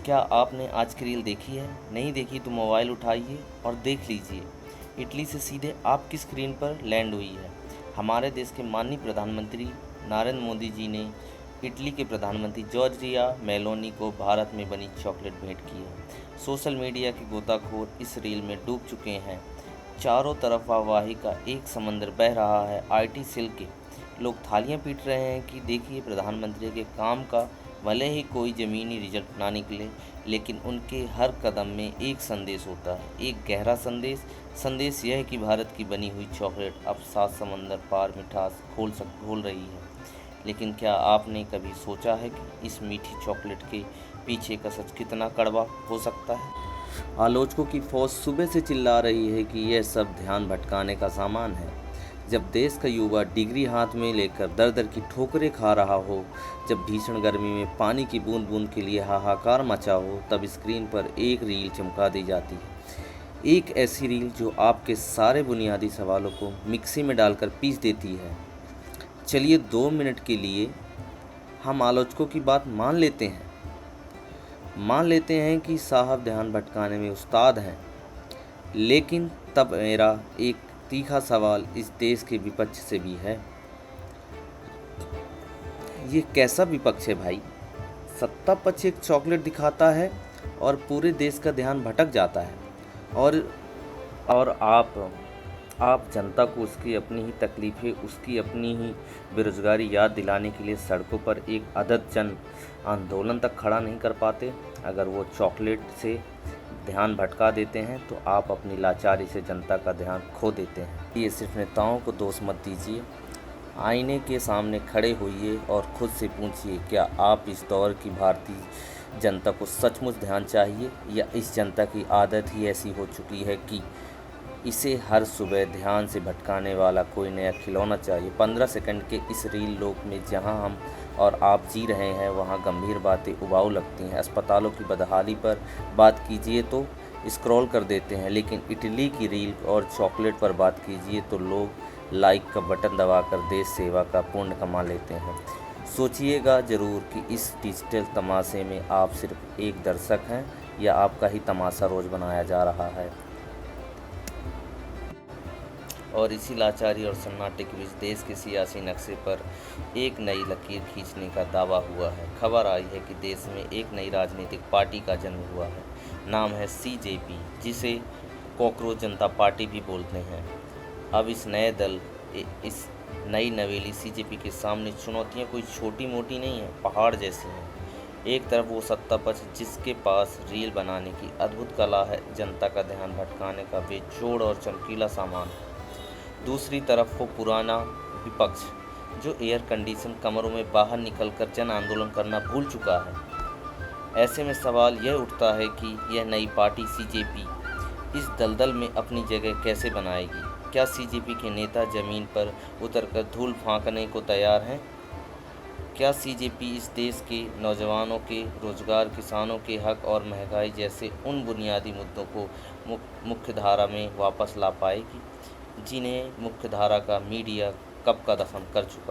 क्या आपने आज की रील देखी है? नहीं देखी तो मोबाइल उठाइए और देख लीजिए। इटली से सीधे आपकी स्क्रीन पर लैंड हुई है। हमारे देश के माननीय प्रधानमंत्री नरेंद्र मोदी जी ने इटली के प्रधानमंत्री जॉर्जिया मेलोनी को भारत में बनी चॉकलेट भेंट की है। सोशल मीडिया के गोताखोर इस रील में डूब चुके हैं। चारों तरफ वाहवाही का एक समंदर बह रहा है। आईटी सेल के लोग थालियां पीट रहे हैं कि देखिए प्रधानमंत्री के काम का भले ही कोई ज़मीनी रिजल्ट ना निकले, लेकिन उनके हर कदम में एक संदेश होता है, एक गहरा संदेश यह है कि भारत की बनी हुई चॉकलेट अब 7 समंदर पार मिठास घोल रही है। लेकिन क्या आपने कभी सोचा है कि इस मीठी चॉकलेट के पीछे का सच कितना कड़वा हो सकता है? आलोचकों की फौज सुबह से चिल्ला रही है कि यह सब ध्यान भटकाने का सामान है। जब देश का युवा डिग्री हाथ में लेकर दर दर की ठोकरें खा रहा हो, जब भीषण गर्मी में पानी की बूंद बूंद के लिए हाहाकार मचा हो, तब स्क्रीन पर एक रील चमका दी जाती है। एक ऐसी रील जो आपके सारे बुनियादी सवालों को मिक्सी में डालकर पीस देती है। चलिए 2 मिनट के लिए हम आलोचकों की बात मान लेते हैं कि साहब ध्यान भटकाने में उस्ताद हैं। लेकिन तब मेरा एक तीखा सवाल इस देश के विपक्ष से भी है। ये कैसा विपक्ष है भाई? सत्ता पक्ष एक चॉकलेट दिखाता है और पूरे देश का ध्यान भटक जाता है, और आप जनता को उसकी अपनी ही तकलीफ़ें, उसकी अपनी ही बेरोज़गारी याद दिलाने के लिए सड़कों पर एक अदद जन आंदोलन तक खड़ा नहीं कर पाते। अगर वो चॉकलेट से ध्यान भटका देते हैं तो आप अपनी लाचारी से जनता का ध्यान खो देते हैं। ये सिर्फ नेताओं को दोष मत दीजिए। आईने के सामने खड़े होइए और खुद से पूछिए, क्या आप इस दौर की भारतीय जनता को सचमुच ध्यान चाहिए, या इस जनता की आदत ही ऐसी हो चुकी है कि इसे हर सुबह ध्यान से भटकाने वाला कोई नया खिलौना चाहिए। 15 सेकंड के इस रील लोक में जहां हम और आप जी रहे हैं, वहां गंभीर बातें उबाऊ लगती हैं। अस्पतालों की बदहाली पर बात कीजिए तो स्क्रॉल कर देते हैं, लेकिन इटली की रील और चॉकलेट पर बात कीजिए तो लोग लाइक का बटन दबाकर देश सेवा का पुण्य कमा लेते हैं। सोचिएगा ज़रूर कि इस डिजिटल तमाशे में आप सिर्फ एक दर्शक हैं, या आपका ही तमाशा रोज़ बनाया जा रहा है। और इसी लाचारी और सन्नाटे के बीच देश के सियासी नक्शे पर एक नई लकीर खींचने का दावा हुआ है। खबर आई है कि देश में एक नई राजनीतिक पार्टी का जन्म हुआ है। नाम है सीजेपी, जिसे कॉकरोच जनता पार्टी भी बोलते हैं। अब इस नई नवेली सीजेपी के सामने चुनौतियां कोई छोटी मोटी नहीं है, पहाड़ जैसी हैं। एक तरफ वो सत्ता पक्ष जिसके पास रील बनाने की अद्भुत कला है, जनता का ध्यान भटकाने का बेजोड़ और चमकीला सामान। दूसरी तरफ वो पुराना विपक्ष जो एयर कंडीशन कमरों में बाहर निकलकर जन आंदोलन करना भूल चुका है। ऐसे में सवाल यह उठता है कि यह नई पार्टी सीजेपी इस दलदल में अपनी जगह कैसे बनाएगी? क्या सीजेपी के नेता जमीन पर उतरकर धूल फांकने को तैयार हैं? क्या सीजेपी इस देश के नौजवानों के रोजगार, किसानों के हक और महंगाई जैसे उन बुनियादी मुद्दों को मुख्य धारा में वापस ला पाएगी, जिन्हें मुख्यधारा का मीडिया कब का दफन कर चुका?